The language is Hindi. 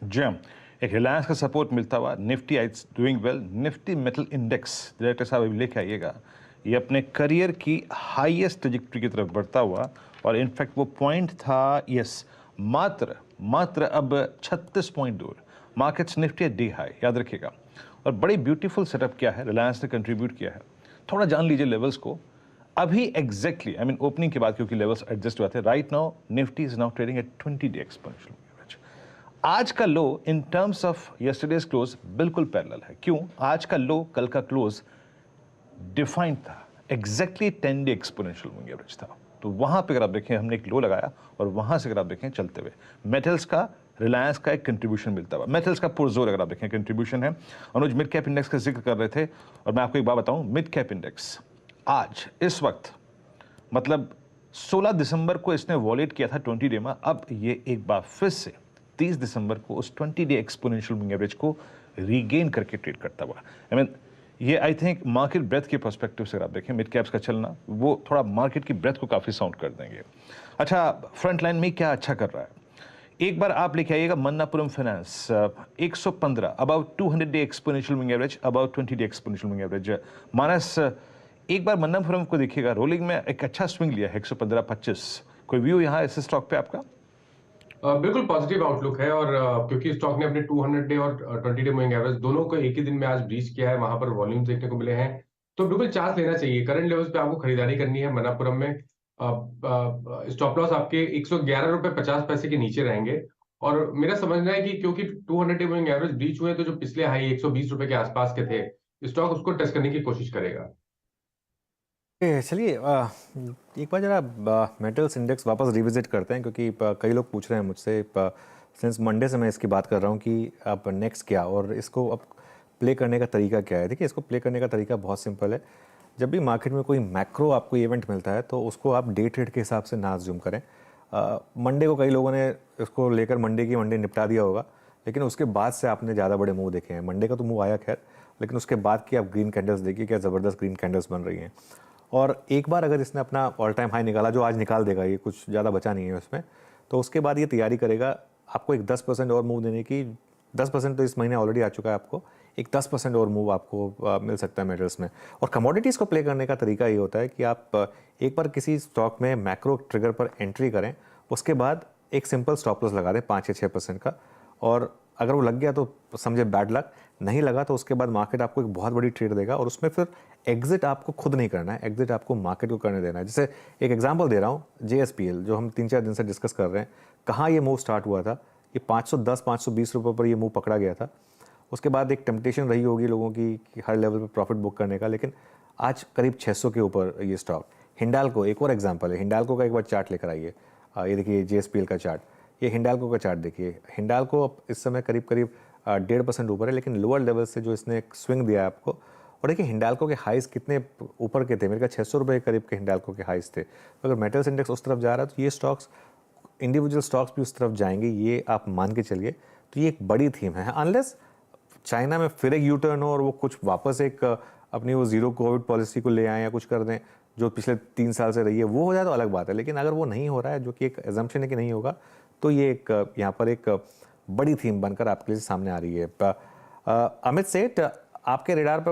जी हाँ, एक रिलायंस का सपोर्ट मिलता हुआ Nifty it's doing well. Nifty metal index director साहब अभी लेके आइएगा, ये अपने करियर की हाईएस्ट ट्रेजेक्टरी की तरफ बढ़ता हुआ, और इनफैक्ट वो पॉइंट था यस मात्र मात्र अब 36 पॉइंट दूर। मार्केट्स निफ्टी डी हाई याद रखिएगा। और बड़ी ब्यूटीफुल सेटअप क्या है रिलायंस ने कंट्रीब्यूट किया है, थोड़ा जान लीजिए लेवल्स को। अभी एग्जैक्टली आई मीन ओपनिंग के बाद क्योंकि लेवल्स एडजस्ट हुए थे, right now Nifty is now trading at 20 day exponential average. आज का low in terms of yesterday's close बिल्कुल पैरेलल है। क्यों? आज का लो कल का क्लोज डिफाइंड था, exactly 10 day exponential moving average था। तो वहां पे अगर आप देखें हमने एक लो लगाया, और वहां से अगर आप देखें चलते हुए मेटल्स का रिलायंस का एक कंट्रीब्यूशन मिलता हुआ, मेटल्स का पुरजोर अगर आप देखें कंट्रीब्यूशन है। अनुज मिड कैप इंडेक्स का जिक्र कर रहे थे, और मैं आपको एक बात बताऊं, मिड कैप इंडेक्स आज इस वक्त मतलब 16 दिसंबर को इसने वॉलेट किया था 20 डे में, अब ये एक बार फिर से 30 दिसंबर को उस 20 डे एक्सपोनेंशियल मूविंग एवरेज को रीगेन करके ट्रेड करता हुआ। आई मीन ये आई थिंक मार्केट ब्रेथ के पर्सपेक्टिव से अगर आप देखें मिड कैप्स का चलना, वो थोड़ा मार्केट की ब्रेथ को काफी साउंड कर देंगे। अच्छा, फ्रंट लाइन में क्या अच्छा कर रहा है, एक बार आप लेके आइएगा Manappuram finance 115 about 200 day exponential moving average, about 20 day exponential moving average minus. एक बार मन्नापुरम को देखिएगा, रोलिंग में एक अच्छा स्विंग लिया है 115-25। कोई व्यू यहाँ इस स्टॉक पे आपका? बिल्कुल पॉजिटिव आउटलुक है और क्योंकि स्टॉक ने अपने 200 डे और 20 डे मूविंग एवरेज दोनों को एक ही दिन में आज ब्रीच किया है, वहां पर वॉल्यूम देखने को मिले हैं, तो बिल्कुल चांस लेना चाहिए। करंट लेवल्स पे आपको खरीदारी करनी है मनापुरम में। स्टॉप लॉस आपके 111 रुपए 50 पैसे के नीचे रहेंगे। और मेरा समझना है कि क्योंकि 200 डे मूविंग एवरेज ब्रीच हुए, तो जो पिछले हाई 120 रुपए के आसपास के थे, स्टॉक उसको टच करने की कोशिश करेगा। चलिए एक बार जरा मेटल्स इंडेक्स वापस रिविजिट करते हैं, क्योंकि कई लोग पूछ रहे हैं मुझसे सिंस मंडे से मैं इसकी बात कर रहा हूँ कि अब नेक्स्ट क्या और इसको अब प्ले करने का तरीका क्या है। देखिए, इसको प्ले करने का तरीका बहुत सिंपल है। जब भी मार्केट में कोई मैक्रो आपको इवेंट मिलता है तो उसको आप डे ट्रेड के हिसाब से ना अज्यूम करें। मंडे को कई लोगों ने इसको लेकर मंडे निपटा दिया होगा, लेकिन उसके बाद से आपने ज़्यादा बड़े मूव देखे हैं। मंडे का तो मूव आया खैर, लेकिन उसके बाद की आप ग्रीन कैंडल्स देखिए, क्या ज़बरदस्त ग्रीन कैंडल्स बन रही हैं। और एक बार अगर इसने अपना ऑल टाइम हाई निकाला, जो आज निकाल देगा, ये कुछ ज़्यादा बचा नहीं है उसमें, तो उसके बाद ये तैयारी करेगा आपको एक 10% और मूव देने की। 10% तो इस महीने ऑलरेडी आ चुका है, आपको एक 10% और मूव आपको मिल सकता है मेटल्स में। और कमोडिटीज़ को प्ले करने का तरीका ये होता है कि आप एक बार किसी स्टॉक में मैक्रो ट्रिगर पर एंट्री करें, उसके बाद एक सिंपल स्टॉप लॉस लगा दें 5 या 6% का, और अगर वो लग गया तो समझे बैड लक, नहीं लगा तो उसके बाद मार्केट आपको एक बहुत बड़ी ट्रेड देगा, और उसमें फिर एग्जिट आपको खुद नहीं करना है, एग्जिट आपको मार्केट को करने देना है। जैसे एक एग्जांपल दे रहा हूँ, JSPL जो हम 3-4 दिन से डिस्कस कर रहे हैं, कहाँ ये मूव स्टार्ट हुआ था, ये 510-520 रुपये पर ये मूव पकड़ा गया था। उसके बाद एक टेम्पटेशन रही होगी लोगों की कि हर लेवल पर प्रॉफिट बुक करने का, लेकिन आज करीब 600 के ऊपर ये स्टॉक। हिंडाल्को एक और एग्जाम्पल है, हिंडाल्को का एक बार चार्ट लेकर आइए। ये देखिए JSPL का चार्ट, ये हिंडाल्को का चार्ट देखिए। हिंडाल्को अब इस समय करीब करीब 1.5% ऊपर है, लेकिन लोअर लेवल से जो इसने एक स्विंग दिया है आपको। और देखिए हिंडाल्को के हाइस कितने ऊपर के थे, मेरे ख्याल 600 रुपये के करीब के हिंडाल्को के हाइस थे। तो अगर मेटल्स इंडेक्स उस तरफ जा रहा है तो ये स्टॉक्स, इंडिविजुअल स्टॉक्स भी उस तरफ जाएंगे, ये आप मान के चलिए। तो ये एक बड़ी थीम है, अनलेस चाइना में फिर एक यू टर्न हो और वो कुछ वापस एक अपनी वो जीरो कोविड पॉलिसी को ले आए या कुछ कर दें जो पिछले 3 साल से रही है, वो हो जाए तो अलग बात है। लेकिन अगर वो नहीं हो रहा है, जो कि एक एजम्पशन है कि नहीं होगा, तो ये एक यहाँ पर एक बड़ी थीम बनकर आपके लिए सामने आ रही है। अमित सेठ, आपके रेडार पर